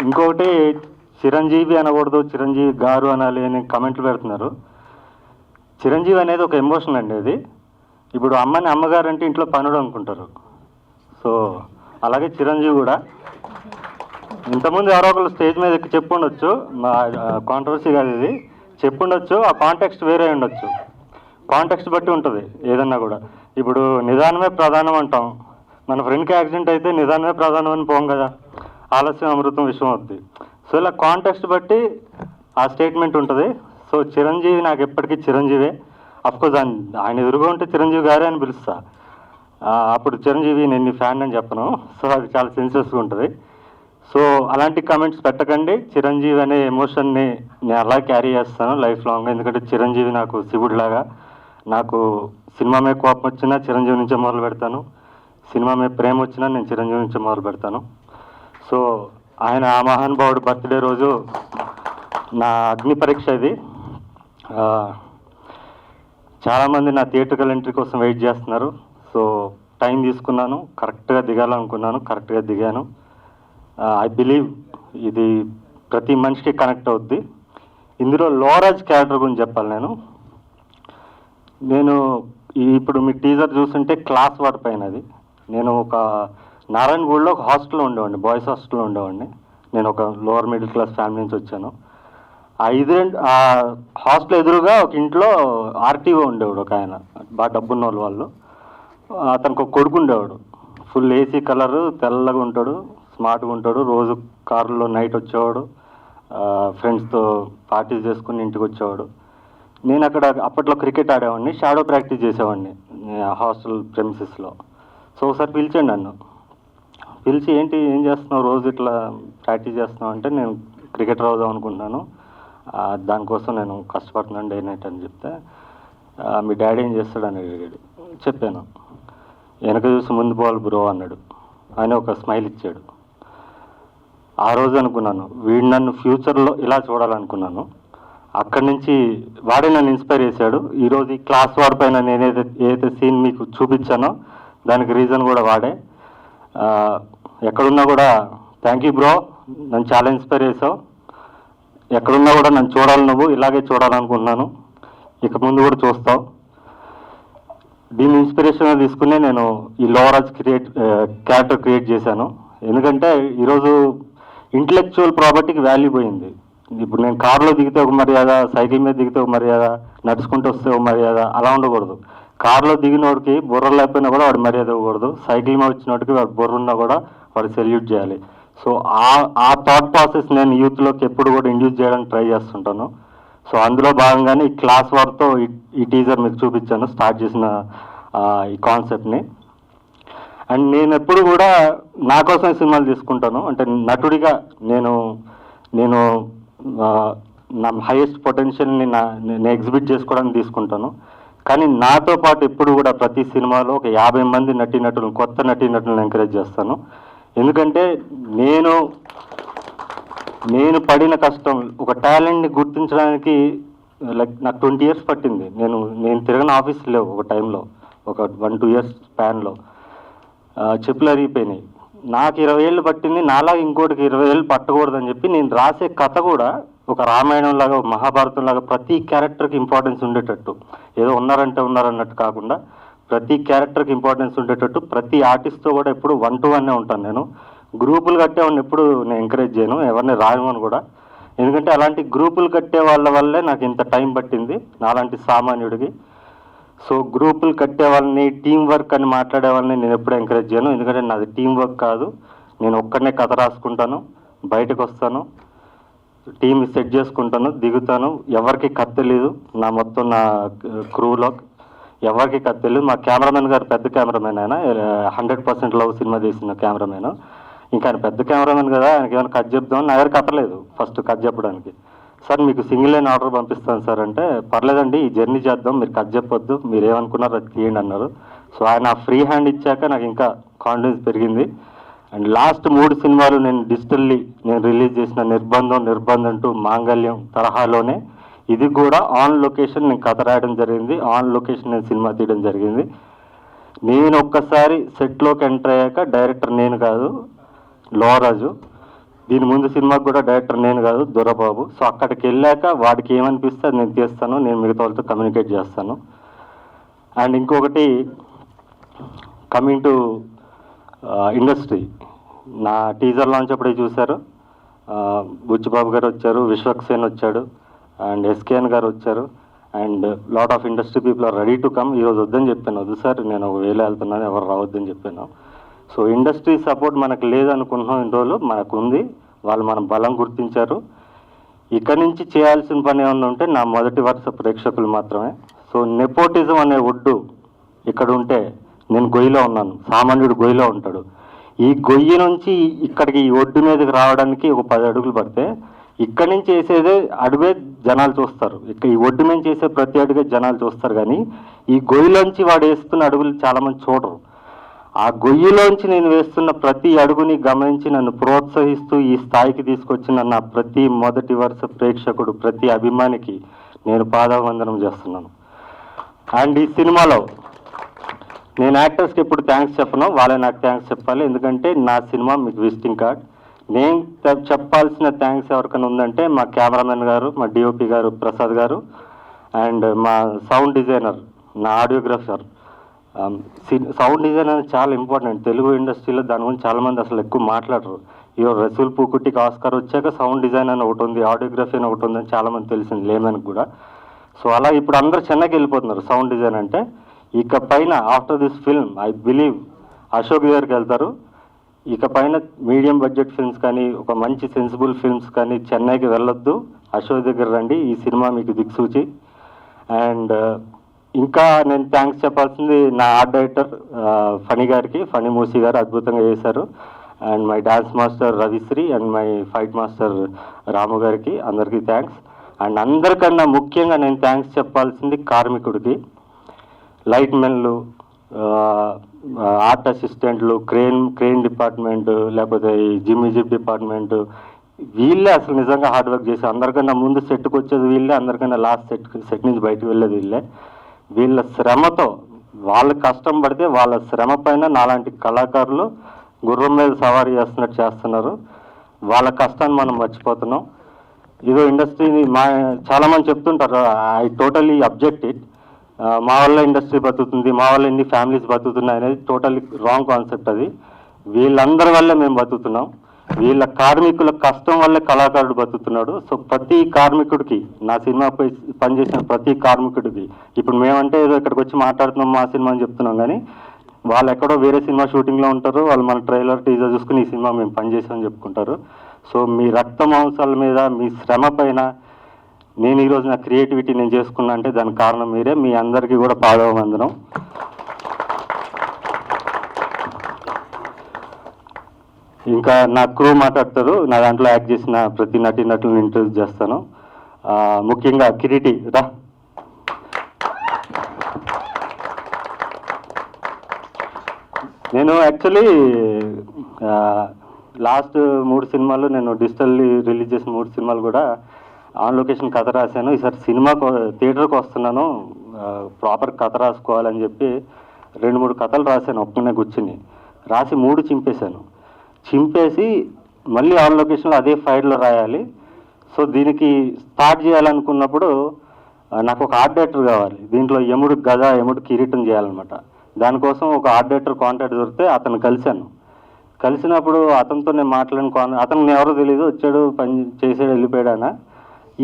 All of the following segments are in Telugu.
ఇంకొకటి చిరంజీవి అనకూడదు, చిరంజీవి గారు అనాలి అని కమెంట్లు పెడుతున్నారు. చిరంజీవి అనేది ఒక ఎమోషన్ అండి. అది ఇప్పుడు అమ్మని అమ్మగారు అంటే ఇంట్లో పనుడు అనుకుంటారు. సో అలాగే చిరంజీవి కూడా ఇంతకుముందు ఎవరో ఒకరు స్టేజ్ మీద ఎక్కి చెప్పుండొచ్చు, మా కాంట్రవర్సీ కాదు ఇది, చెప్పుండొచ్చు. ఆ కాంటెక్స్ట్ వేరే ఉండొచ్చు, కాంటెక్స్ట్ బట్టి ఉంటుంది ఏదన్నా కూడా. ఇప్పుడు నిదానమే ప్రధానం అంటాం, మన ఫ్రెండ్కి యాక్సిడెంట్ అయితే నిదానమే ప్రధానం అని పోం కదా, ఆలస్యం అమృతం విషయం అవుద్ది. సో ఇలా కాంటెక్స్ట్ బట్టి ఆ స్టేట్మెంట్ ఉంటుంది. సో చిరంజీవి నాకు ఎప్పటికీ చిరంజీవే. అఫ్కోర్స్ ఆయన ఎదురుగా ఉంటే చిరంజీవి గారే అని పిలుస్తా, అప్పుడు చిరంజీవి నేను నీ ఫ్యాన్ అని చెప్పను. సో అది చాలా సెన్సియస్గా ఉంటుంది. సో అలాంటి కామెంట్స్ పెట్టకండి. చిరంజీవి అనే ఎమోషన్ని నేను అలా క్యారీ చేస్తాను లైఫ్ లాంగ్. ఎందుకంటే చిరంజీవి నాకు శివుడిలాగా. నాకు సినిమా మీద కోపం వచ్చినా చిరంజీవి నుంచే మొదలు పెడతాను, సినిమా మీద ప్రేమ వచ్చినా నేను చిరంజీవి నుంచే మొదలు పెడతాను. సో ఆయన ఆ మహానుభావుడు బర్త్డే రోజు నా అగ్ని పరీక్ష ఇది. చాలామంది నా థియేటర్కల్ ఎంట్రీ కోసం వెయిట్ చేస్తున్నారు. సో టైం తీసుకున్నాను, కరెక్ట్గా దిగాలనుకున్నాను, కరెక్ట్గా దిగాను. ఐ బిలీవ్ ఇది ప్రతి మనిషికి కనెక్ట్ అవుద్ది. ఇందులో లోరాజ్ క్యారెక్టర్ గురించి చెప్పాలి. నేను ఇప్పుడు మీ టీజర్ చూస్తుంటే క్లాస్ వార్ పైన అది. నేను ఒక నారాయణగూడలో ఒక హాస్టల్లో ఉండేవాడిని, బాయ్స్ హాస్టల్లో ఉండేవాడిని. నేను ఒక లోవర్ మిడిల్ క్లాస్ ఫ్యామిలీ నుంచి వచ్చాను. ఆ హాస్టల్ ఎదురుగా ఒక ఇంట్లో ఆర్టీఓ ఉండేవాడు, ఒక ఆయన బాగా డబ్బున్న వాళ్ళు. అతనికి ఒక కొడుకు ఉండేవాడు, ఫుల్ ఏసీ కలరు, తెల్లగా ఉంటాడు, స్మార్ట్గా ఉంటాడు. రోజు కారులో నైట్ వచ్చేవాడు, ఫ్రెండ్స్తో పార్టీస్ చేసుకుని ఇంటికి వచ్చేవాడు. నేను అక్కడ అప్పట్లో క్రికెట్ ఆడేవాడిని, షాడో ప్రాక్టీస్ చేసేవాడిని హాస్టల్ ప్రెమిసెస్లో. సో ఒకసారి పిలిచండి నన్ను, పిలిచి ఏంటి ఏం చేస్తున్నావు, రోజు ఇట్లా ప్రాక్టీస్ చేస్తున్నావు అంటే, నేను క్రికెటర్ అవుదాం అనుకుంటున్నాను, దానికోసం నేను కష్టపడుతున్నాను డే నైట్ అని చెప్తే, మీ డాడీ ఏం చేస్తాడని అడిగాడు. చెప్పాను. వెనక చూసి ముందు బాల్ బ్రో అన్నాడు. ఆయన ఒక స్మైల్ ఇచ్చాడు. ఆ రోజు అనుకున్నాను వీడు నన్ను ఫ్యూచర్లో ఇలా చూడాలనుకున్నాను. అక్కడి నుంచి వాడే నన్ను ఇన్స్పైర్ చేశాడు. ఈరోజు ఈ క్లాస్ వార్ పైన నేను ఏదైతే సీన్ మీకు చూపించానో దానికి రీజన్ కూడా వాడే. ఎక్కడున్నా కూడా థ్యాంక్ యూ బ్రో, నన్ను చాలా ఇన్స్పైర్ చేసావు. ఎక్కడున్నా కూడా నన్ను చూడాలి, నువ్వు ఇలాగే చూడాలనుకుంటున్నాను, ఇక ముందు కూడా చూస్తావు. దీన్ని ఇన్స్పిరేషన్గా తీసుకునే నేను ఈ లోవరాజ్ క్యారెక్టర్ క్రియేట్ చేశాను. ఎందుకంటే ఈరోజు ఇంటలెక్చువల్ ప్రాపర్టీకి వాల్యూ పోయింది. ఇప్పుడు నేను కారులో దిగితే ఒక మర్యాద, సైకిల్ మీద దిగితే ఒక మర్యాద, నడుచుకుంటూ వస్తే ఒక మర్యాద, అలా ఉండకూడదు. కారులో దిగినోడికి బుర్ర లేకపోయినా కూడా వాడు మర్యాద ఇవ్వకూడదు, సైకిల్ మీద వచ్చినోడికి వాడు బుర్ర ఉన్నా కూడా వాడు సెల్యూట్ చేయాలి. సో ఆ థాట్ ప్రాసెస్ నేను యూత్లోకి ఎప్పుడు కూడా ఇండ్యూస్ చేయడానికి ట్రై చేస్తుంటాను. సో అందులో భాగంగానే ఈ క్లాస్ వార్తో ఈ టీజర్ మీకు చూపించాను, స్టార్ట్ చేసిన ఈ కాన్సెప్ట్ని. అండ్ నేను ఎప్పుడు కూడా నా కోసమే సినిమాలు తీసుకుంటాను. అంటే నటుడిగా నేను నా హైయెస్ట్ పొటెన్షియల్ని నేను ఎగ్జిబిట్ చేసుకోవడానికి తీసుకుంటాను. కానీ నాతో పాటు ఎప్పుడు కూడా ప్రతి సినిమాలో ఒక 50 మంది నటీనటులను, కొత్త నటీనటులను ఎంకరేజ్ చేస్తాను. ఎందుకంటే నేను పడిన కష్టం, ఒక టాలెంట్ని గుర్తించడానికి నాకు 20 years పట్టింది. నేను తిరగని ఆఫీస్ లేవు ఒక టైంలో, ఒక 1-2 years స్పాన్లో. చెప్పులు అరిగిపోయినాయి. నాకు 20 ఏళ్ళు పట్టింది, నాలాగా ఇంకోటికి 20 ఏళ్ళు పట్టకూడదని చెప్పి నేను రాసే కథ కూడా ఒక రామాయణం లాగా, మహాభారతం లాగా ప్రతి క్యారెక్టర్కి ఇంపార్టెన్స్ ఉండేటట్టు, ఏదో ఉన్నారన్నట్టు కాకుండా ప్రతి క్యారెక్టర్కి ఇంపార్టెన్స్ ఉండేటట్టు ప్రతి ఆర్టిస్ట్తో కూడా ఎప్పుడు 1 to 1 ఉంటాను. నేను గ్రూపులు కట్టేవాడిని ఎప్పుడు నేను ఎంకరేజ్ చేయను, ఎవరిని రాయమని కూడా. ఎందుకంటే అలాంటి గ్రూపులు కట్టే వాళ్ళ వల్లే నాకు ఇంత టైం పట్టింది నాలాంటి సామాన్యుడికి. సో గ్రూపులు కట్టే వాళ్ళని, టీం వర్క్ అని మాట్లాడే వాళ్ళని నేను ఎప్పుడు ఎంకరేజ్ చేయను. ఎందుకంటే నాది టీం వర్క్ కాదు. నేను ఒక్కడనే కథ రాసుకుంటాను, బయటకు వస్తాను, టీం సెట్ చేసుకుంటాను, దిగుతాను. ఎవరికి కథ తెలీదు, మొత్తం నా క్రూలో ఎవరికి కథ తెలియదు. మా కెమెరామెన్ గారు పెద్ద కెమెరామెన్, ఆయన 100% లవ్ సినిమా తీసిన కెమెరామెన్. ఇంకా ఆయన పెద్ద కెమెరామెన్ కదా, ఆయనకి ఏమైనా కథ చెప్దామని నా దగ్గర కథలేదు. ఫస్ట్ కథ చెప్పడానికి, సార్ మీకు సింగిల్ లైన్ ఆర్డర్ పంపిస్తాను సార్ అంటే, పర్లేదండి ఈ జర్నీ చేద్దాం, మీరు కథ చెప్పొద్దు, మీరు ఏమనుకున్నారో అది తీయండి అన్నారు. సో ఆయన ఫ్రీ హ్యాండ్ ఇచ్చాక నాకు ఇంకా కాన్ఫిడెన్స్ పెరిగింది. అండ్ లాస్ట్ 3 సినిమాలు నేను డిజిటల్లీ రిలీజ్ చేసిన నిర్బంధం 2, మాంగళ్యం తరహాలోనే ఇది కూడా ఆన్ లొకేషన్ నేను కథ రాయడం జరిగింది, ఆన్ లొకేషన్ నేను సినిమా తీయడం జరిగింది. నేను ఒక్కసారి సెట్లోకి ఎంటర్ అయ్యాక డైరెక్టర్ నేను కాదు, లోవరాజు. దీని ముందు సినిమాకి కూడా డైరెక్టర్ నేను కాదు, దొరబాబు. సో అక్కడికి వెళ్ళాక వాడికి ఏమనిపిస్తే అది నేను తీస్తాను, నేను మిగతా వాళ్ళతో కమ్యూనికేట్ చేస్తాను. అండ్ ఇంకొకటి, కమింగ్ టు ఇండస్ట్రీ, నా టీజర్ లాంచ్ అప్పుడే చూశారు. బుచ్చిబాబు గారు వచ్చారు, విశ్వక్సేన్ వచ్చాడు, అండ్ ఎస్కేఎన్ గారు వచ్చారు, and lot of industry people are ready to come. ఈరోజు వద్దని చెప్పాను, వద్దు సార్ నేను వేలు వెళ్తున్నాను, ఎవరు రావద్దని చెప్పాను. సో ఇండస్ట్రీ సపోర్ట్ మనకు లేదనుకుంటున్నాం, ఇన్ని రోజులు మనకు ఉంది, వాళ్ళు మన బలం గుర్తించారు. ఇక్కడి నుంచి చేయాల్సిన పని ఏమన్నా ఉంటే నా మొదటి వరుస ప్రేక్షకులు మాత్రమే. సో నెపోటిజం అనే ఒడ్డు ఇక్కడ ఉంటే నేను గొయ్యిలో ఉన్నాను, సామాన్యుడు గొయ్యిలో ఉంటాడు. ఈ గొయ్యి నుంచి ఇక్కడికి ఈ ఒడ్డు మీదకి రావడానికి ఒక 10 అడుగులు పడితే ఇక్కడి నుంచి వేసేదే అడుగే జనాలు చూస్తారు. ఇక్కడ ఈ ఒడ్డు మీద చేసే ప్రతి అడుగే జనాలు చూస్తారు, కానీ ఈ గొయ్యిలోంచి వాడు వేస్తున్న అడుగులు చాలామంది చూడరు. ఆ గొయ్యిలోంచి నేను వేస్తున్న ప్రతి అడుగుని గమనించి నన్ను ప్రోత్సహిస్తూ ఈ స్థాయికి తీసుకొచ్చిన నా ప్రతి మొదటి వరుస ప్రేక్షకుడు, ప్రతి అభిమానికి నేను పాదావందనం చేస్తున్నాను. అండ్ ఈ సినిమాలో నేను యాక్టర్స్కి ఎప్పుడు థ్యాంక్స్ చెప్పను, వాళ్ళే నాకు థ్యాంక్స్ చెప్పాలి. ఎందుకంటే నా సినిమా మీకు విజిటింగ్ కార్డ్. నేను చెప్పాల్సిన థ్యాంక్స్ ఎవరికైనా ఉందంటే మా కెమెరామెన్ గారు, మా డిఓపి గారు ప్రసాద్ గారు, అండ్ మా సౌండ్ డిజైనర్, నా ఆడియోగ్రాఫర్. సౌండ్ డిజైన్ అనేది చాలా ఇంపార్టెంట్ తెలుగు ఇండస్ట్రీలో. దాని గురించి చాలామంది అసలు ఎక్కువ మాట్లాడరు. ఇవో రసూల్ పూకుట్టికి ఆస్కార్ వచ్చాక సౌండ్ డిజైన్ అని ఒకటి ఉంది, ఆడియోగ్రఫీ అని ఒకటి ఉంది అని చాలామంది తెలిసింది, లేమనికి కూడా. సో అలా ఇప్పుడు అందరూ చెన్నైకి వెళ్ళిపోతున్నారు సౌండ్ డిజైన్ అంటే. ఇక పైన after this film I believe Ashok దగ్గరికి వెళ్తారు. ఇక పైన మీడియం బడ్జెట్ ఫిల్మ్స్ కానీ, ఒక మంచి సెన్సిబుల్ ఫిల్మ్స్ కానీ చెన్నైకి వెళ్ళొద్దు, అశోక్ దగ్గర రండి, ఈ సినిమా మీకు దిక్సూచి. అండ్ ఇంకా నేను థ్యాంక్స్ చెప్పాల్సింది నా ఆర్ట్ డైరెక్టర్ ఫణి గారికి, ఫణి మూసి గారు అద్భుతంగా చేశారు. And my dance master Ravishri and my fight master Ramu గారికి, అందరికీ థ్యాంక్స్. అండ్ అందరికన్నా ముఖ్యంగా నేను థ్యాంక్స్ చెప్పాల్సింది కార్మికుడికి, లైట్ మెన్లు, ఆర్ట్ అసిస్టెంట్లు, క్రెయిన్ డిపార్ట్మెంట్, లేకపోతే ఈ జిమ్ డిపార్ట్మెంట్, వీళ్ళే అసలు నిజంగా హార్డ్ వర్క్ చేసి అందరికన్నా ముందు సెట్కి వచ్చేది వీళ్ళే, అందరికన్నా లాస్ట్ సెట్ నుంచి బయటకు వెళ్ళేది వీళ్ళే. వీళ్ళ శ్రమతో, వాళ్ళ కష్టం పడితే వాళ్ళ శ్రమ పైన నాలాంటి కళాకారులు గుర్రం మీద సవారీ చేస్తున్నట్టు చేస్తున్నారు. వాళ్ళ కష్టాన్ని మనం మర్చిపోతున్నాం. ఇదో ఇండస్ట్రీని చాలామంది చెప్తుంటారు, ఐ టోటలీ అబ్జెక్ట్ ఇట్. మా వల్ల ఇండస్ట్రీ బతుకుతుంది, మా వల్ల ఎన్ని ఫ్యామిలీస్ బతుకుతున్నాయి అనేది టోటల్లీ రాంగ్ కాన్సెప్ట్. అది వీళ్ళందరి వల్లే మేము బతుకుతున్నాం, వీళ్ళ కార్మికుల కష్టం వల్లే కళాకారుడు బతుకుతున్నాడు. సో ప్రతి కార్మికుడికి, నా సినిమాపై పనిచేసిన ప్రతి కార్మికుడికి, ఇప్పుడు మేమంటే ఏదో ఇక్కడికి వచ్చి మాట్లాడుతున్నాం మా సినిమా అని చెప్తున్నాం, కానీ వాళ్ళు ఎక్కడో వేరే సినిమా షూటింగ్లో ఉంటారు, వాళ్ళు మన ట్రైలర్ టీజర్ చూసుకుని ఈ సినిమా మేము పనిచేసామని చెప్పుకుంటారు. సో మీ రక్త మాంసాల మీద, మీ శ్రమ పైన నేను ఈరోజు నా క్రియేటివిటీ నేను చేసుకున్నా అంటే దానికి కారణం మీరే. మీ అందరికీ కూడా పాదవందనం. ఇంకా నా క్రూ మాట్లాడతారు, నా దాంట్లో యాక్ట్ చేసిన ప్రతి నటులను ఇంట్రడ్యూస్ చేస్తాను. ముఖ్యంగా కిరీటి రా. నేను యాక్చువల్లీ లాస్ట్ 3 సినిమాలు, నేను డిజిటల్లీ రిలీజ్ చేసిన 3 సినిమాలు కూడా ఆన్ లొకేషన్ కథ రాశాను. ఈసారి సినిమాకు థియేటర్కి వస్తున్నాను, ప్రాపర్ కథ రాసుకోవాలని చెప్పి 2-3 కథలు రాశాను ఒక్కనే కూర్చుని. రాసి 3 చింపేసి మళ్ళీ ఆన్ లొకేషన్లో అదే ఫైల్లో రాయాలి. సో దీనికి స్టార్ట్ చేయాలనుకున్నప్పుడు నాకు ఒక ఆర్ట్ డైరెక్టర్ కావాలి. దీంట్లో యముడు గద, యముడు కిరీటం చేయాలన్నమాట. దానికోసం ఒక ఆర్ట్ డైరెక్టర్ కాంటాక్ట్ దొరికితే అతను కలిసినప్పుడు అతనితో నేను మాట్లాడిన అతనికి ఎవరో తెలియదు, వచ్చాడు, పని చేసాడు, వెళ్ళిపోయాడానా.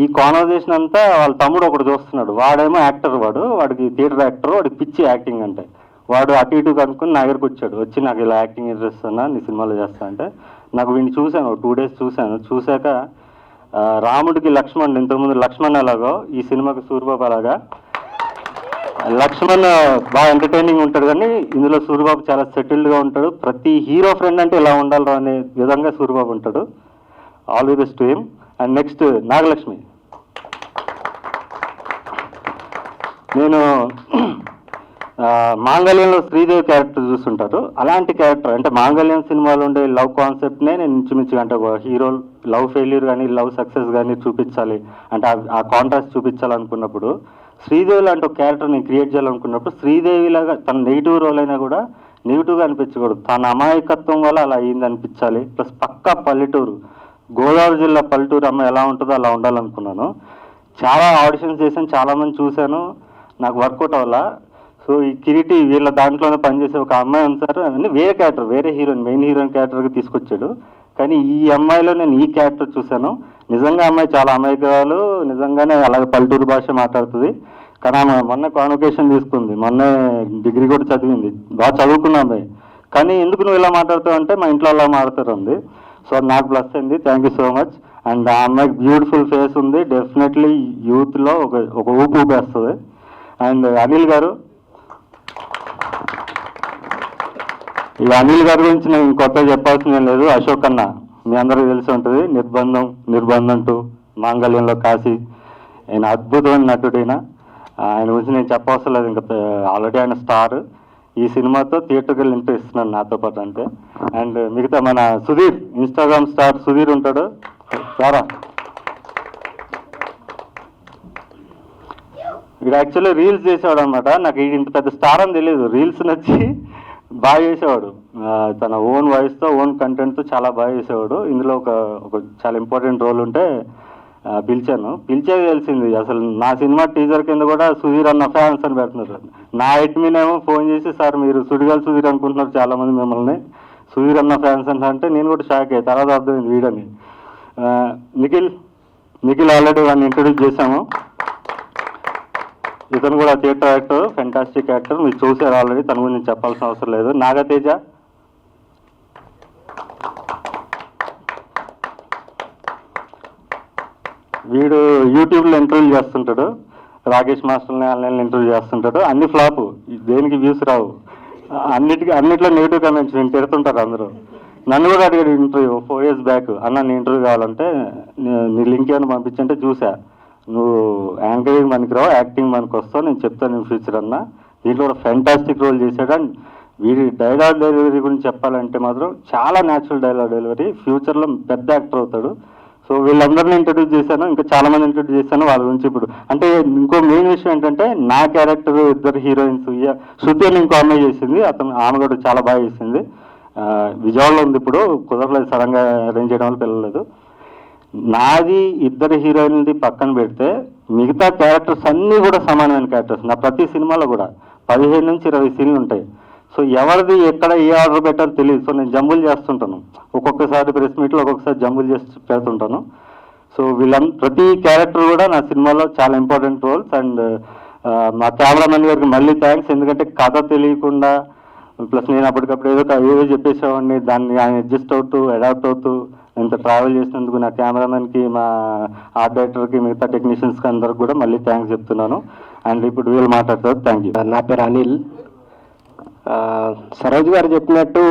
ఈ కాన్వర్జేషన్ అంతా వాళ్ళ తమ్ముడు ఒకటి చూస్తున్నాడు. వాడేమో యాక్టర్, వాడికి థియేటర్ యాక్టర్, వాడికి పిచ్చి యాక్టింగ్ అంటే. వాడు అటు ఇటు కనుక్కొని నా దగ్గరకు వచ్చి నాకు ఇలా యాక్టింగ్ ఇంట్రెస్ట్ ఉన్నా, నీ సినిమాలో చేస్తా అంటే, నాకు వీడిని చూశాను, 2 days చూశాక రాముడికి లక్ష్మణ్, ఇంతకుముందు లక్ష్మణ్ ఎలాగో ఈ సినిమాకి సూర్యబాబు అలాగా. లక్ష్మణ్ బాగా ఎంటర్టైనింగ్ ఉంటాడు, కానీ ఇందులో సూర్యబాబు చాలా సెటిల్డ్గా ఉంటాడు. ప్రతి హీరో ఫ్రెండ్ అంటే ఇలా ఉండాలి అనే విధంగా సూర్యబాబు ఉంటాడు. All the best to him. And next Nagalakshmi. నేను మాంగళ్యంలో శ్రీదేవి క్యారెక్టర్ చూస్తుంటారు, అలాంటి క్యారెక్టర్ అంటే మాంగళ్యం సినిమాలో ఉండే లవ్ కాన్సెప్ట్నే నేను ఇంచుమించుగా, అంటే హీరో లవ్ ఫెయిల్యూర్ కానీ లవ్ సక్సెస్ కానీ చూపించాలి అంటే ఆ కాంట్రాస్ట్ చూపించాలనుకున్నప్పుడు, శ్రీదేవి లాంటి ఒక క్యారెక్టర్ నేను క్రియేట్ చేయాలనుకున్నప్పుడు శ్రీదేవిలాగా తన నెగిటివ్ రోల్ అయినా కూడా నెగిటివ్గా అనిపించకూడదు, తన అమాయకత్వం వల్ల అలా అయింది అనిపించాలి. ప్లస్ పక్కా పల్లెటూరు, గోదావరి జిల్లా పల్లెటూరు అమ్మాయి ఎలా ఉంటుందో అలా ఉండాలనుకున్నాను. చాలా ఆడిషన్స్ చేశాను, చాలామంది చూశాను, నాకు వర్కౌట్ అవ్వాల. సో ఈ కిరీటి వీళ్ళ దాంట్లోనే పనిచేసే ఒక అమ్మాయి ఉంది సార్, అంటే వేరే క్యారెక్టర్, వేరే హీరోయిన్, మెయిన్ హీరోయిన్ క్యారెక్టర్గా తీసుకొచ్చాడు. కానీ ఈ అమ్మాయిలో నేను ఈ క్యారెక్టర్ చూశాను. నిజంగా అమ్మాయి చాలా అమాయకురాలు, నిజంగానే అలాగే పల్లెటూరు భాష మాట్లాడుతుంది. కానీ ఆమె మొన్న కాన్వకేషన్ తీసుకుంది, మొన్న డిగ్రీ కూడా చదివింది, బాగా చదువుకున్న అమ్మాయి. కానీ ఎందుకు నువ్వు ఇలా మాట్లాడుతావు అంటే మా ఇంట్లో అలా మాట్లాడుతారు ఉంది. సో నాకు ప్లస్ అయింది, thank you so much. And ఆ అమ్మాయికి బ్యూటిఫుల్ ఫేస్ ఉంది, డెఫినెట్లీ యూత్లో ఒక ఊపు ఊపేస్తుంది. అండ్ అనిల్ గారు, ఈ అనిల్ గారి గురించి నేను కొత్తగా చెప్పాల్సిన లేదు. అశోక్ అన్న మీ అందరికీ తెలిసి ఉంటుంది, నిర్బంధం 2, మాంగళ్యంలో కాశీ, ఆయన అద్భుతమైన నటుడైన. ఆయన గురించి నేను చెప్పవసరం లేదు, ఇంకా ఆల్రెడీ ఆయన స్టార్. ఈ సినిమాతో థియేటర్కి వెళ్ళి ఎంట్రీ ఇస్తున్నాను నాతో పాటు అంతే. అండ్ మిగతా మన సుధీర్, ఇన్స్టాగ్రామ్ స్టార్ సుధీర్ ఉంటాడు సారా. వీడు యాక్చువల్లీ రీల్స్ చేసేవాడు అనమాట. నాకు ఇంత పెద్ద స్టార్ అని తెలియదు, రీల్స్ నచ్చి బాగా చేసేవాడు. తన ఓన్ వాయిస్తో, ఓన్ కంటెంట్తో చాలా బాగా చేసేవాడు. ఇందులో ఒక చాలా ఇంపార్టెంట్ రోల్ ఉంటే పిలిచేది తెలిసింది. అసలు నా సినిమా టీజర్ కింద కూడా సుధీర్ అన్న ఫ్యాన్స్ అని పెడుతున్నారు. నా మీనేమో ఫోన్ చేసి, సార్ మీరు సుడిగాలి సుధీర్ అనుకుంటున్నారు చాలామంది మిమ్మల్ని, సుధీర్ అన్న ఫ్యాన్స్ అంటే నేను కూడా షాక్ అయ్యి, తర్వాత అర్థమైంది వీడని. నిఖిల్ ఆల్రెడీ వాడిని ఇంట్రడ్యూస్ చేశాము. ఇతను కూడా థియేటర్ యాక్టర్, ఫెంటాస్టిక్ యాక్టర్, మీరు చూసారు ఆల్రెడీ, తన గురించి చెప్పాల్సిన అవసరం లేదు. నాగతేజ, వీడు యూట్యూబ్లో ఇంటర్వ్యూ చేస్తుంటాడు, రాకేష్ మాస్టర్ని ఆన్లైన్లో ఇంటర్వ్యూ చేస్తుంటాడు. అన్ని ఫ్లాపు, దేనికి వ్యూస్ రావు, అన్నిట్లో నెగిటివ్ కామెంట్స్ నేను తిడుతుంటారు అందరూ. నన్ను కూడా అడిగాడు ఇంటర్వ్యూ 4 years బ్యాక్, అన్న నీ ఇంటర్వ్యూ కావాలంటే నీ లింక్ ఏమైనా పంపించంటే చూసా, నువ్వు యాంకరింగ్ పనికిరావు, యాక్టింగ్ పనికి వస్తావు, నేను చెప్తాను నేను ఫ్యూచర్ అన్న. దీంట్లో కూడా ఫెంటాస్టిక్ రోల్ చేశాడు. అండ్ వీడి డైలాగ్ డెలివరీ గురించి చెప్పాలంటే మాత్రం చాలా న్యాచురల్ డైలాగ్ డెలివరీ, ఫ్యూచర్లో పెద్ద యాక్టర్ అవుతాడు. సో వీళ్ళందరినీ ఇంట్రడ్యూస్ చేశాను, ఇంకా చాలా మంది ఇంట్రడ్యూస్ చేశాను. వాళ్ళ గురించి ఇప్పుడు అంటే ఇంకో మెయిన్ విషయం ఏంటంటే, నా క్యారెక్టర్ 2 హీరోయిన్స్, శృతి అని ఇంకో అమ్మాయి చేసింది, ఆమె కూడా చాలా బాగా చేసింది. విజయవాడలో ఉంది ఇప్పుడు, కుదరలేదు, సడన్గా అరేంజ్ చేయడం వల్ల పిల్లలేదు. నాది 2 హీరోయిన్ది పక్కన పెడితే మిగతా క్యారెక్టర్స్ అన్నీ కూడా సమానమైన క్యారెక్టర్స్. నా ప్రతి సినిమాలో కూడా 15 నుంచి 20 సీన్లు ఉంటాయి. సో ఎవరిది ఎక్కడ ఏ ఆర్డర్ పెట్టాలో తెలియదు. సో నేను జంబుల్ చేస్తుంటాను, ఒక్కొక్కసారి ప్రెస్ మీట్లో ఒక్కొక్కసారి జంబుల్ చేసి పెడుతుంటాను. సో ప్రతి క్యారెక్టర్ కూడా నా సినిమాలో చాలా ఇంపార్టెంట్ రోల్స్. అండ్ మా కెమెరామెన్ గారికి మళ్ళీ థ్యాంక్స్, ఎందుకంటే కథ తెలియకుండా ప్లస్ నేను అప్పటికప్పుడు ఏదో చెప్పేసేవాడిని, దాన్ని ఆయన అడ్జస్ట్ అవుతూ అడాప్ట్ అవుతూ ఇంత ట్రావెల్ చేసినందుకు నా కెమెరామెన్కి, మా ఆర్ట్ డైరెక్టర్కి, మిగతా టెక్నీషియన్స్కి అందరికి కూడా మళ్ళీ థ్యాంక్స్ చెప్తున్నాను. అండ్ ఇప్పుడు వీళ్ళు మాట్లాడతారు. Thank you. నా పేరు అనిల్. సరోజ్ గారు చెప్పినట్టు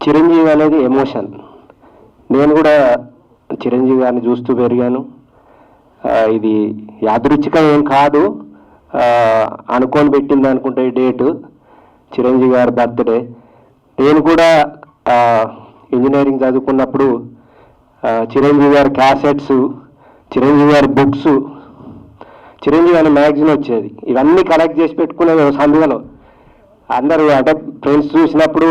చిరంజీవి అనేది ఎమోషన్. నేను కూడా చిరంజీవి గారిని చూస్తూ పెరిగాను. ఇది యాదృచ్ఛికం ఏం కాదు, అనుకొని పెట్టింది అనుకుంటే ఈ డేటు చిరంజీవి గారి బర్త్డే. నేను కూడా ఇంజనీరింగ్ చదువుకున్నప్పుడు చిరంజీవి గారి క్యాసెట్స్, చిరంజీవి గారి బుక్స్, చిరంజీవి గారి మ్యాగజైన్ వచ్చేది, ఇవన్నీ కలెక్ట్ చేసి పెట్టుకునేది సందులో. అందరూ అంటే ఫ్రెండ్స్ చూసినప్పుడు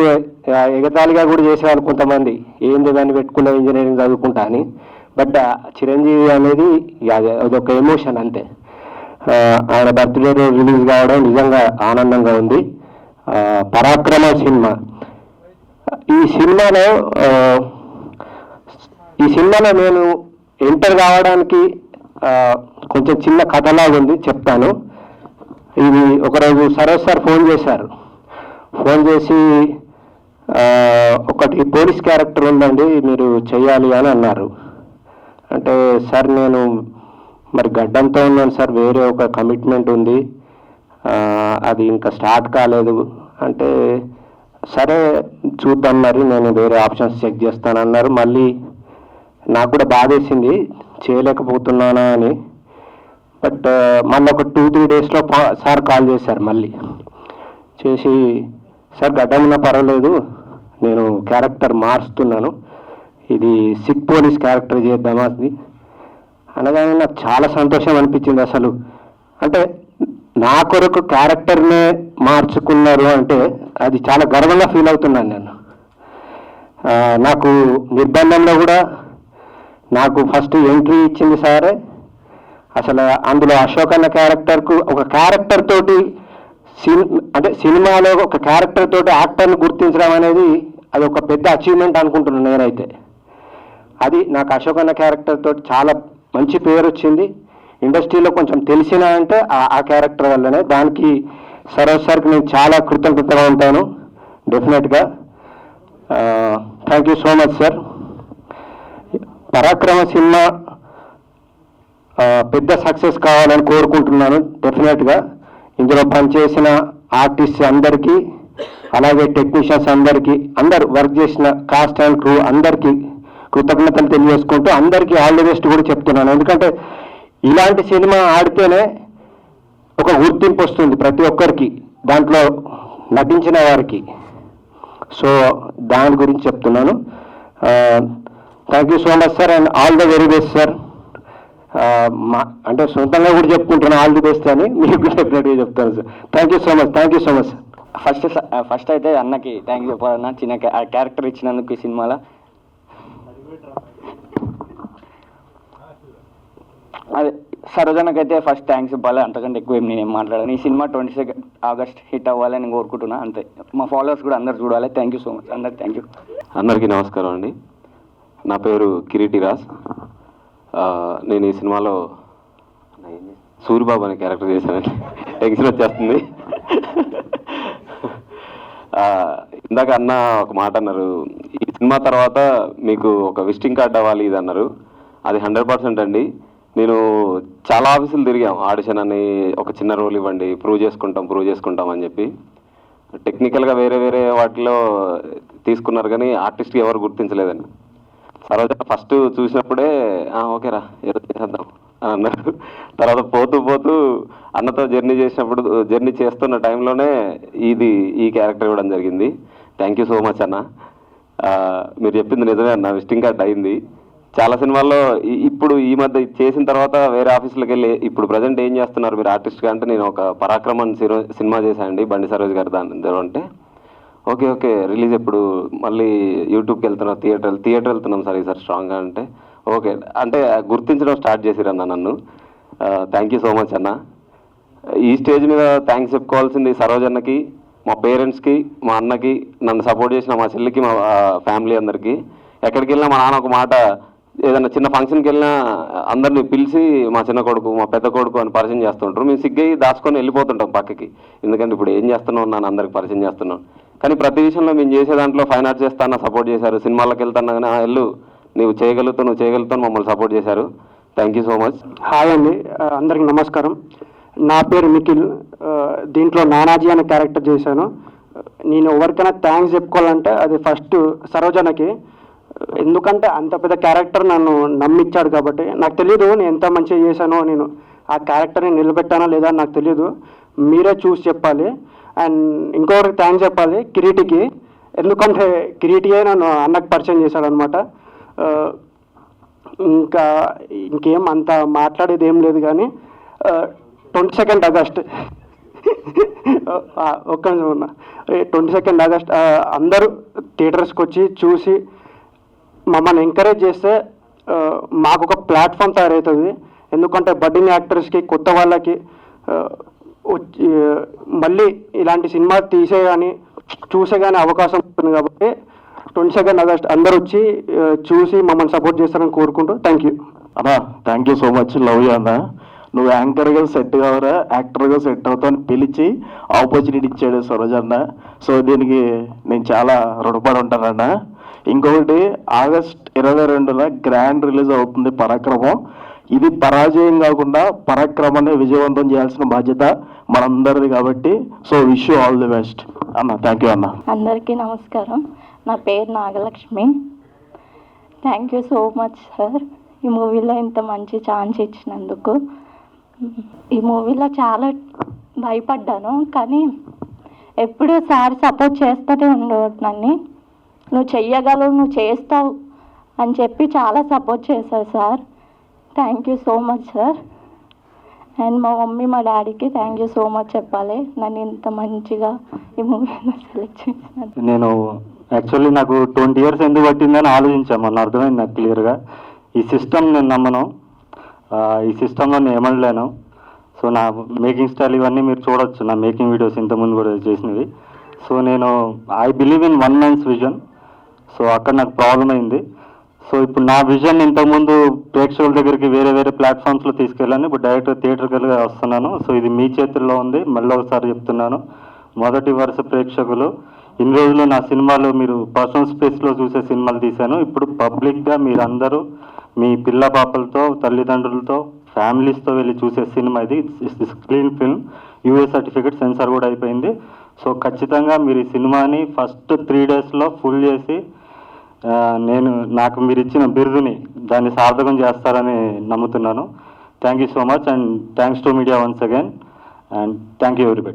ఎగతాళిగా కూడా చేసేవాళ్ళు కొంతమంది, ఏంది దాన్ని పెట్టుకున్న ఇంజనీరింగ్ చదువుకుంటా అని. బట్ చిరంజీవి అనేది అదొక ఎమోషన్ అంతే. ఆయన బర్త్డే రోజు రిలీజ్ కావడం నిజంగా ఆనందంగా ఉంది. పరాక్రమ సినిమా, ఈ సినిమాలో నేను ఎంటర్ కావడానికి కొంచెం చిన్న కథలాగా ఉంది, చెప్తాను. ఇది ఒకరోజు సరోజ్ సార్ ఫోన్ చేశారు. ఫోన్ చేసి ఒకటి పోలీస్ క్యారెక్టర్ ఉందండి మీరు చెయ్యాలి అని అన్నారు. అంటే సార్ నేను మరి గడ్డంతో ఉన్నాను సార్, వేరే ఒక కమిట్మెంట్ ఉంది, అది ఇంకా స్టార్ట్ కాలేదు అంటే, సరే చూద్దాం మరి నేను వేరే ఆప్షన్స్ చెక్ చేస్తానన్నారు. మళ్ళీ నాకు కూడా బాధేసింది చేయలేకపోతున్నానా అని. బట్ మళ్ళీ ఒక 2-3 డేస్లో సార్ కాల్ చేశారు మళ్ళీ చేసి, సార్ గడ్డం ఉన్నా పర్వాలేదు, నేను క్యారెక్టర్ మారుస్తున్నాను, ఇది సిక్ పోలీస్ క్యారెక్టర్ చేద్దామా అది అనగానే నాకు చాలా సంతోషం అనిపించింది. అసలు అంటే నా కొరకు క్యారెక్టర్నే మార్చుకున్నారు అంటే అది చాలా గర్వంగా ఫీల్ అవుతున్నాను నేను. నాకు నిర్బంధంలో కూడా నాకు ఫస్ట్ ఎంట్రీ ఇచ్చింది సారే. అసలు అందులో అశోక్ అన్న క్యారెక్టర్కు ఒక క్యారెక్టర్ తోటి అంటే సినిమాలో ఒక క్యారెక్టర్ తోటి యాక్టర్ని గుర్తించడం అనేది అది ఒక పెద్ద అచీవ్మెంట్ అనుకుంటున్నాను నేనైతే. అది నాకు అశోక్ అన్న క్యారెక్టర్ తోటి చాలా మంచి పేరు వచ్చింది. ఇండస్ట్రీలో కొంచెం తెలిసిన అంటే ఆ క్యారెక్టర్ వల్లనే. దానికి సరోజ్ సార్కి నేను చాలా కృతజ్ఞతగా ఉంటాను డెఫినెట్గా. Thank you so much sir. Parakrama సినిమా పెద్ద సక్సెస్ కావాలని కోరుకుంటున్నాను డెఫినెట్గా. ఇందులో పనిచేసిన ఆర్టిస్ట్ అందరికీ, అలాగే టెక్నీషియన్స్ అందరికీ, అందరు వర్క్ చేసిన కాస్ట్ అండ్ క్రూ అందరికీ కృతజ్ఞతలు తెలియజేసుకుంటూ అందరికీ ఆల్ ది బెస్ట్ కూడా చెప్తున్నాను. ఎందుకంటే ఇలాంటి సినిమా ఆడితేనే ఒక గుర్తింపు వస్తుంది ప్రతి ఒక్కరికి, దాంట్లో నటించిన వారికి. సో దాని గురించి చెప్తున్నాను. Thank you so much sir and all the very best sir. అంటే సొంతంగా కూడా చెప్పుకుంటున్నాను ఆల్ ది బెస్ట్ అని, మీకు డెఫినెట్గా చెప్తాను sir. Thank you so much, thank you so much sir. First అయితే అన్నకి థ్యాంక్ యూ చెప్పాలన్నా, చిన్న క్యారెక్టర్ ఇచ్చినందుకు ఈ సినిమాలో. అదే సరోజనకైతే ఫస్ట్ థ్యాంక్స్ చెప్పాలి, అంతకంటే ఎక్కువ నేనేం మాట్లాడాను. ఈ సినిమా 22 ఆగస్ట్ హిట్ అవ్వాలని నేను కోరుకుంటున్నా అంతే. మా ఫాలోవర్స్ కూడా అందరు చూడాలి. థ్యాంక్ యూ సో మచ్ అందరికి. Thank you. అందరికీ నమస్కారం అండి. నా పేరు కిరీటి రాజ్. నేను ఈ సినిమాలో సూరిబాబు అనే క్యారెక్టర్ చేశానండి. టెన్షన్ వచ్చేస్తుంది. ఇందాక అన్న ఒక మాట అన్నారు, ఈ సినిమా తర్వాత మీకు ఒక విజిటింగ్ కార్డ్ అవ్వాలి ఇది అన్నారు. అది 100% అండి. నేను చాలా ఆఫీసులు తిరిగాం, ఆడిషన్ అని, ఒక చిన్న రోల్ ఇవ్వండి, ప్రూవ్ చేసుకుంటాం అని చెప్పి. టెక్నికల్గా వేరే వేరే వాటిలో తీసుకున్నారు కానీ ఆర్టిస్ట్కి ఎవరు గుర్తించలేదండి. సరోజ ఫస్ట్ చూసినప్పుడే ఓకేరా ఏదో చేసేద్దాం అని అన్నారు. తర్వాత పోతూ అన్నతో జర్నీ చేస్తున్న టైంలోనే ఈ క్యారెక్టర్ ఇవ్వడం జరిగింది. థ్యాంక్ యూ సో మచ్ అన్న. మీరు చెప్పింది నిజమే అన్న, విజిటింగ్ కార్డ్ అయింది. చాలా సినిమాల్లో ఇప్పుడు ఈ మధ్య చేసిన తర్వాత వేరే ఆఫీసులకు వెళ్ళి ఇప్పుడు ప్రజెంట్ ఏం చేస్తున్నారు మీరు ఆర్టిస్ట్గా అంటే, నేను ఒక పరాక్రమన్ సినిమా చేశానండి బండి సరోజ్ గారు దాని అంటే ఓకే రిలీజ్ ఎప్పుడు, మళ్ళీ యూట్యూబ్కి వెళ్తున్నాం, థియేటర్ వెళ్తున్నాం సార్ ఈసారి స్ట్రాంగ్గా అంటే ఓకే అంటే గుర్తించడం స్టార్ట్ చేసిరన్న నన్ను. థ్యాంక్ యూ సో మచ్ అన్న. ఈ స్టేజ్ మీద థ్యాంక్స్ చెప్పుకోవాల్సింది సరోజ్ అన్నకి, మా పేరెంట్స్కి, మా అన్నకి, నన్ను సపోర్ట్ చేసిన మా చెల్లికి, మా ఫ్యామిలీ అందరికీ. ఎక్కడికి వెళ్ళినా మా నాన్న ఒక మాట, ఏదైనా చిన్న ఫంక్షన్కి వెళ్ళినా అందరినీ పిలిచి మా చిన్న కొడుకు, మా పెద్ద కొడుకు అని పరిచయం చేస్తుంటారు. మేము సిగ్గయి దాచుకొని వెళ్ళిపోతుంటాం పక్కకి, ఎందుకంటే ఇప్పుడు ఏం చేస్తున్నావు నన్ను అందరికి పరిచయం చేస్తున్నాం. కానీ ప్రతి విషయంలో మేము చేసే దాంట్లో ఫైన్ ఆర్ట్స్ చేస్తాను సపోర్ట్ చేశారు. సినిమాలకు వెళ్తున్నా కానీ వెళ్ళు నువ్వు చేయగలుగుతావు మమ్మల్ని సపోర్ట్ చేశారు. Thank you so much. Hi అండి, అందరికి నమస్కారం. నా పేరు నిఖిల్. దీంట్లో నానాజీ అనే క్యారెక్టర్ చేశాను. నేను ఎవరికైనా థ్యాంక్స్ చెప్పుకోవాలంటే అది ఫస్ట్ సరోజనకి. ఎందుకంటే అంత పెద్ద క్యారెక్టర్ నన్ను నమ్మిచ్చాడు కాబట్టి. నాకు తెలియదు నేను ఎంత మంచిగా చేశానో, నేను ఆ క్యారెక్టర్ని నిలబెట్టానో లేదా నాకు తెలియదు, మీరే చూసి చెప్పాలి. అండ్ ఇంకొకరికి థ్యాంక్స్ చెప్పాలి కిరీటికి, ఎందుకంటే కిరీటియే నన్ను అన్నకు పరిచయం చేశాడు అనమాట. ఇంకేం అంత మాట్లాడేది ఏం లేదు కానీ 22 ఆగస్ట్ ఒక్క నిమిషం ఉన్నా. 22 ఆగస్ట్ అందరూ థియేటర్స్కి వచ్చి చూసి మమ్మల్ని ఎంకరేజ్ చేస్తే మాకు ఒక ప్లాట్ఫామ్ తయారవుతుంది. ఎందుకంటే బడ్డింగ్ యాక్టర్స్కి, కొత్త వాళ్ళకి మళ్ళీ ఇలాంటి సినిమా తీసే కానీ చూసే కానీ అవకాశం ఉంటుంది కాబట్టి 22 ఆగస్ట్ అందరూ వచ్చి చూసి మమ్మల్ని సపోర్ట్ చేస్తారని కోరుకుంటూ థ్యాంక్ యూ అన్నా. Thank you so much. Love you అన్న. నువ్వు యాంకర్గా సెట్ కావరా, యాక్టర్గా సెట్ అవుతావు పిలిచి ఆపర్చునిటీ ఇచ్చాడు సరోజ్ అన్న. సో దీనికి నేను చాలా రుణపడి ఉంటానన్న. ఇంకొకటి ఆగస్ట్ 22న గ్రాండ్ రిలీజ్ అవుతుంది పరాక్రమం. ఇది పరాజయం కాకుండా పరాక్రమాన్ని విజయవంతం చేయాల్సిన బాధ్యత మనందరిది కాబట్టి so wish you all the best అన్న. థ్యాంక్ యూ అన్న. అందరికీ నమస్కారం. నా పేరు Nagalakshmi. Thank you so much sir ఈ మూవీలో ఇంత మంచి ఛాన్స్ ఇచ్చినందుకు. ఈ మూవీలో చాలా భయపడ్డాను కానీ ఎప్పుడూ సార్ సపోర్ట్ చేస్తూనే ఉండేవాడు నన్ను. నువ్వు చెయ్యగలవు, నువ్వు చేస్తావు అని చెప్పి చాలా సపోర్ట్ చేశారు sir. Thank you so much sir. And మా మమ్మీ మా డాడీకి థ్యాంక్ యూ సో మచ్ చెప్పాలి, నన్ను ఇంత మంచిగా ఈ మూవీలో సెలెక్ట్ చేసినందుకు. నేను యాక్చువల్లీ నాకు 20 years ఎందుకు పట్టిందని ఆలోచించాను, మొన్న అర్థమైంది నాకు క్లియర్గా. ఈ సిస్టమ్ నేను నమ్మను, ఈ సిస్టంలో నేను ఏమనలేను. సో నా మేకింగ్ స్టైల్ ఇవన్నీ మీరు చూడొచ్చు, నా మేకింగ్ వీడియోస్ ఇంతకుముందు కూడా చేసినవి. సో నేను I believe in one man's vision. So అక్కడ నాకు ప్రాబ్లం అయింది. సో ఇప్పుడు నా విజన్ ఇంతకుముందు ప్రేక్షకుల దగ్గరికి వేరే వేరే ప్లాట్ఫామ్స్లో తీసుకెళ్ళాను, ఇప్పుడు డైరెక్ట్ థియేటర్కి వస్తున్నాను. సో ఇది మీ చేతుల్లో ఉంది. మళ్ళీ ఒకసారి చెప్తున్నాను, మొదటి వరుస ప్రేక్షకులు. ఇన్ని రోజులు నా సినిమాలు మీరు పర్సనల్ స్పేస్లో చూసే సినిమాలు తీశాను. ఇప్పుడు పబ్లిక్గా మీరందరూ మీ పిల్ల పాపలతో, తల్లిదండ్రులతో, ఫ్యామిలీస్తో వెళ్ళి చూసే సినిమా ఇది. Clean film, UA certificate, censor కూడా అయిపోయింది. సో ఖచ్చితంగా మీరు ఈ సినిమాని ఫస్ట్ 3 డేస్లో ఫుల్ చేసి నాకు మీరు ఇచ్చిన బిరుదుని దాన్ని సార్థకం చేస్తారని నమ్ముతున్నాను. Thank you so much and thanks to media once again and thank you everybody.